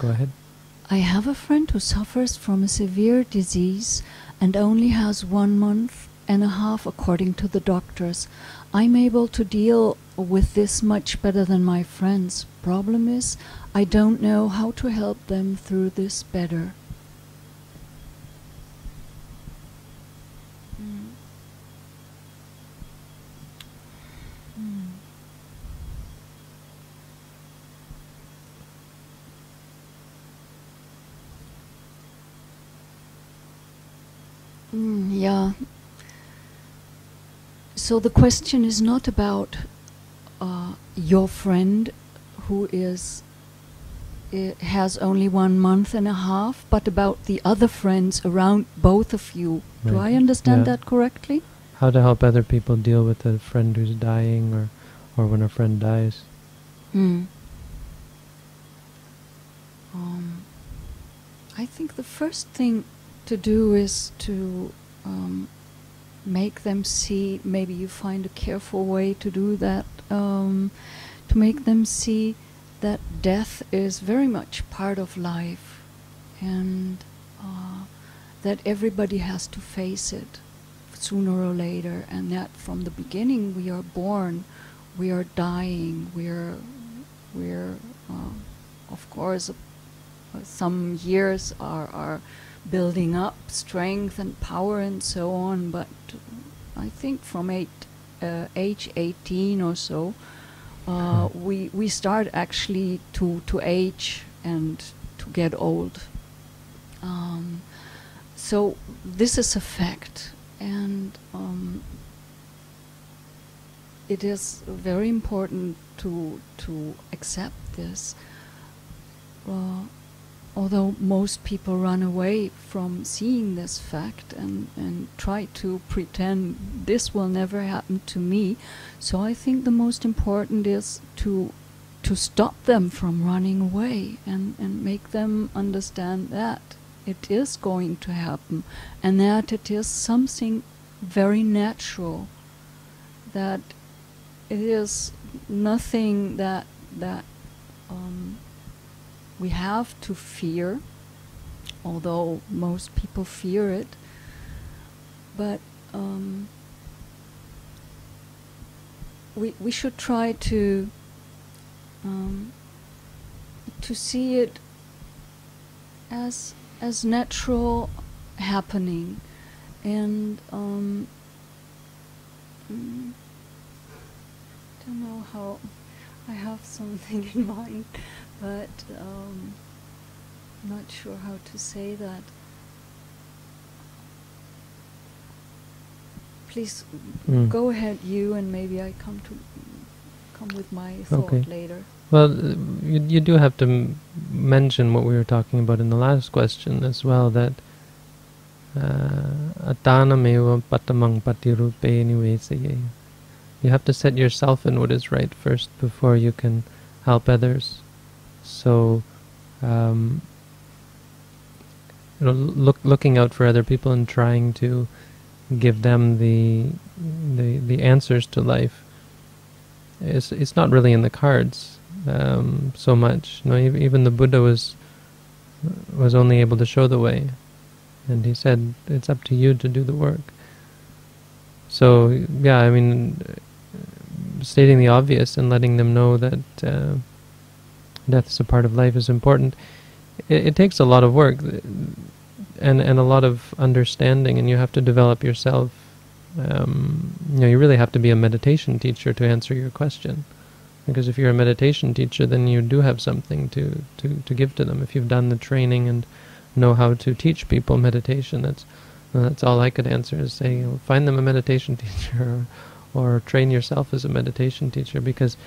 Go ahead. I have a friend who suffers from a severe disease and only has 1 month and a half according to the doctors. I'm able to deal with this much better than my friends. Problem is, I don't know how to help them through this better. Yeah. So the question is not about your friend who has only 1 month and a half, but about the other friends around both of you. Right. Do I understand that correctly? How to help other people deal with a friend who's dying, or when a friend dies. I think the first thing to do is to make them see, maybe you find a careful way to do that, to make them see that death is very much part of life, and that everybody has to face it sooner or later, and that from the beginning we are born, we are dying, we're of course some years are building up strength and power and so on, but I think from age 18 or so, we start actually to age and to get old. So this is a fact, and it is very important to accept this. Although most people run away from seeing this fact and try to pretend this will never happen to me, so I think the most important is to stop them from running away and make them understand that it is going to happen, and that it is something very natural, that it is nothing that we have to fear, although most people fear it, but we should try to see it as natural happening, and don't know how. I have something in mind, but not sure how to say that. Please go ahead, you, and maybe I come with my thought later. Well, you do have to mention what we were talking about in the last question as well, that atanameva patamang patirupe niveseye. You have to set yourself in what is right first before you can help others. So, looking out for other people and trying to give them the answers to life, it's not really in the cards so much. Even the Buddha was only able to show the way, and he said it's up to you to do the work. So yeah, I mean, stating the obvious and letting them know that death is a part of life is important. It takes a lot of work and a lot of understanding, and you have to develop yourself. You really have to be a meditation teacher to answer your question, because if you're a meditation teacher, then you do have something to give to them. If you've done the training and know how to teach people meditation, that's all I could answer, is say, find them a meditation teacher, or train yourself as a meditation teacher, because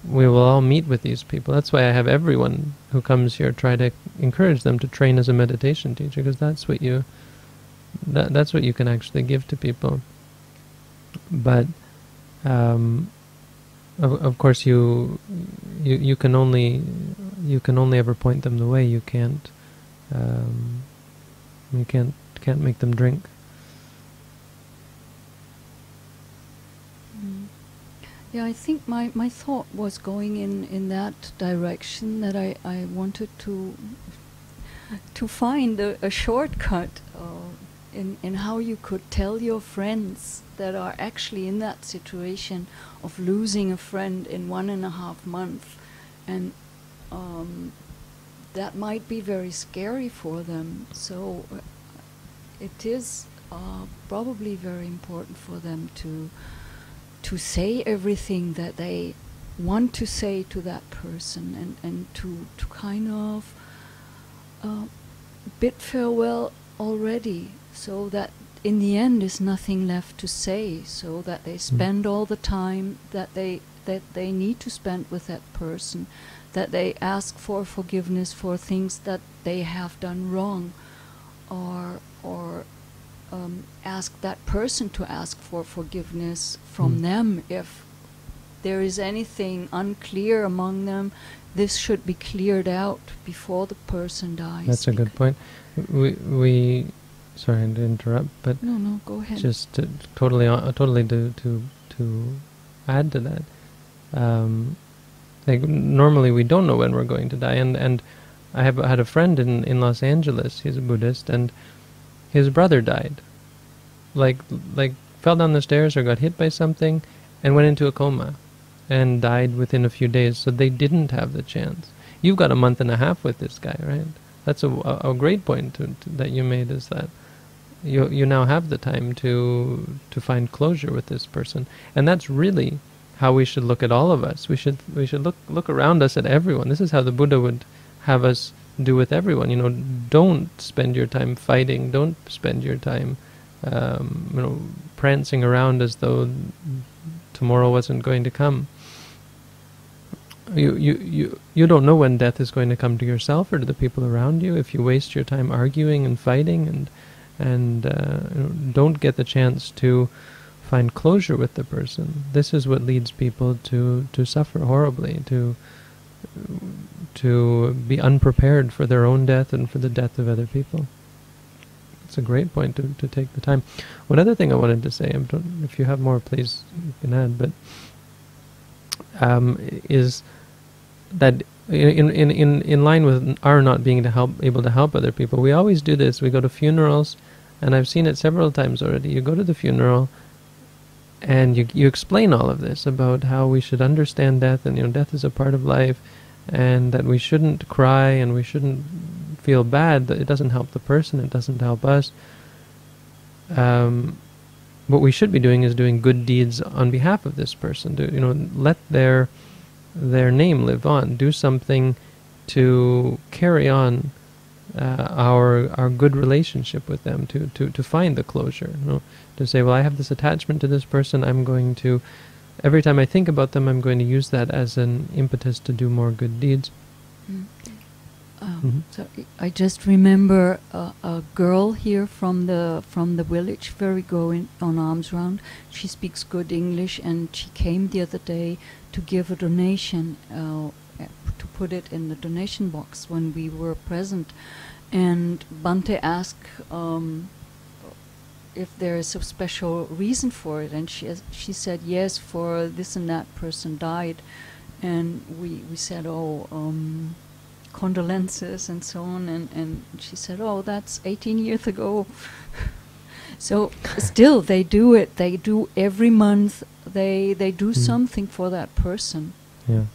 we will all meet with these people. That's why I have everyone who comes here try to encourage them to train as a meditation teacher, because that's what you can actually give to people. But of course you can only ever point them the way. You can't make them drink. Yeah, I think my thought was going in that direction, that I wanted to find a shortcut in how you could tell your friends that are actually in that situation of losing a friend in 1.5 months, and that might be very scary for them. So it is probably very important for them to say everything that they want to say to that person, and to kind of bid farewell already, so that in the end is nothing left to say, so that they spend all the time that they need to spend with that person, that they ask for forgiveness for things that they have done wrong, or ask that person to ask for forgiveness from them. If there is anything unclear among them, this should be cleared out before the person dies. That's a good point. We sorry to interrupt, but no, go ahead. Just totally to add to that. Like normally we don't know when we're going to die, and I had a friend in Los Angeles. He's a Buddhist, and his brother died. Like fell down the stairs or got hit by something, and went into a coma, and died within a few days. So they didn't have the chance. You've got 1.5 months with this guy, right? That's a great point that you made, is that you now have the time to find closure with this person, and that's really how we should look at all of us. We should look around us at everyone. This is how the Buddha would have us do with everyone. Don't spend your time fighting. Don't spend your time, prancing around as though tomorrow wasn't going to come. You don't know when death is going to come to yourself or to the people around you. If you waste your time arguing and fighting and don't get the chance to find closure with the person, this is what leads people to suffer horribly, to be unprepared for their own death and for the death of other people. It's a great point to take the time. One other thing I wanted to say, if you have more, please you can add, but is that in line with our not being able to help other people, we always do this. We go to funerals, and I've seen it several times already. You go to the funeral, and you explain all of this about how we should understand death, and death is a part of life, and that we shouldn't cry and we shouldn't feel bad. That it doesn't help the person, it doesn't help us. What we should be doing is doing good deeds on behalf of this person. Let their name live on. Do something to carry on our good relationship with them, to find the closure. To say, well, I have this attachment to this person. I'm going to, every time I think about them, I'm going to use that as an impetus to do more good deeds. So I just remember a girl here from the village where we go on alms round. She speaks good English, and she came the other day to give a donation, to put it in the donation box when we were present. And Bante asked if there is a special reason for it, and she said yes, for this and that person died. And we said, condolences and so on, and she said, that's 18 years ago. So still they do it. They do every month. They do something for that person. Yeah.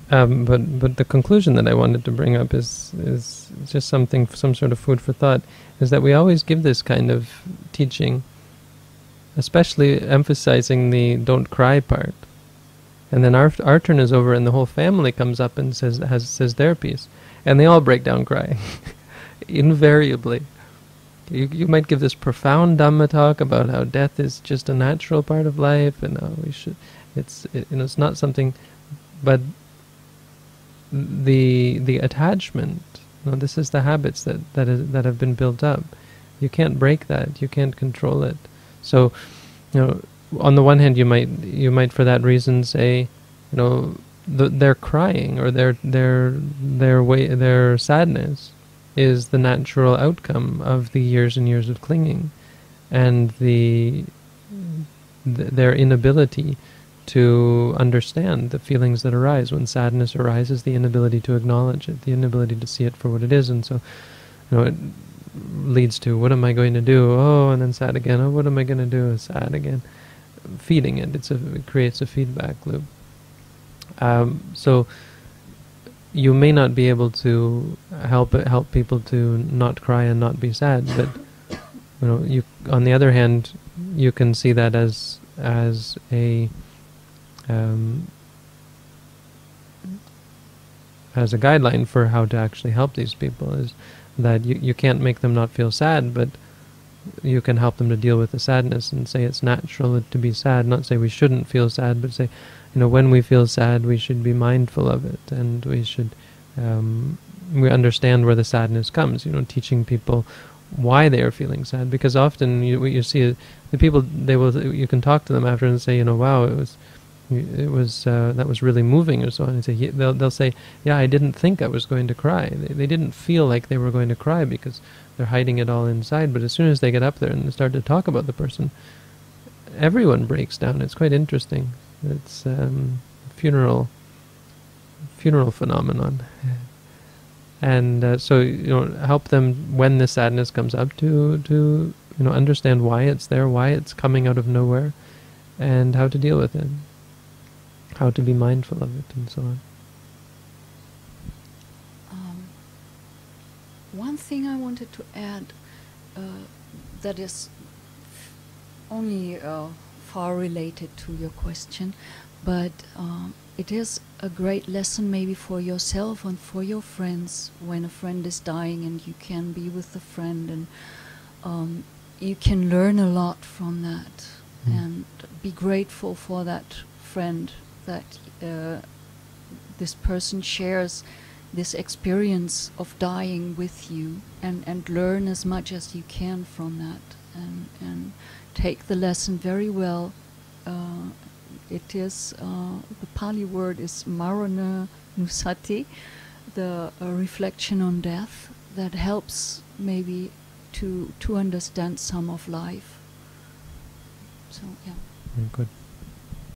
But the conclusion that I wanted to bring up is just some sort of food for thought, is that we always give this kind of teaching, especially emphasizing the don't cry part. And then our turn is over, and the whole family comes up and says their piece, and they all break down crying, invariably. You might give this profound Dhamma talk about how death is just a natural part of life, and how it's not something, but the attachment. This is the habits that have been built up. You can't break that. You can't control it. So, on the one hand, you might for that reason say, their crying or their sadness is the natural outcome of the years and years of clinging, and their inability to understand the feelings that arise. When sadness arises, the inability to acknowledge it, the inability to see it for what it is. And so, it leads to, what am I going to do? Oh, and then sad again. Oh, what am I going to do? Sad again. Feeding it. It creates a feedback loop. So you may not be able to help people to not cry and not be sad, but you, on the other hand, you can see that as a guideline for how to actually help these people, is that you can't make them not feel sad, but you can help them to deal with the sadness and say it's natural to be sad, not say we shouldn't feel sad, but say, when we feel sad, we should be mindful of it, and we should we understand where the sadness comes, teaching people why they are feeling sad, because often you see the people, you can talk to them after and say, wow, it was that was really moving, or so on, and say, they'll say, yeah, I didn't think I was going to cry. They didn't feel like they were going to cry because they're hiding it all inside, but as soon as they get up there and start to talk about the person, everyone breaks down. It's quite interesting. It's funeral phenomenon. And so help them when the sadness comes up to understand why it's there, why it's coming out of nowhere, and how to deal with it, how to be mindful of it, and so on. One thing I wanted to add that is only far related to your question, but it is a great lesson maybe for yourself and for your friends when a friend is dying and you can be with the friend, and you can learn a lot from that and be grateful for that friend, that this person shares this experience of dying with you, and learn as much as you can from that, and take the lesson very well. It is, the Pali word is marana nusati, the reflection on death, that helps maybe to understand some of life. So, yeah. Very good.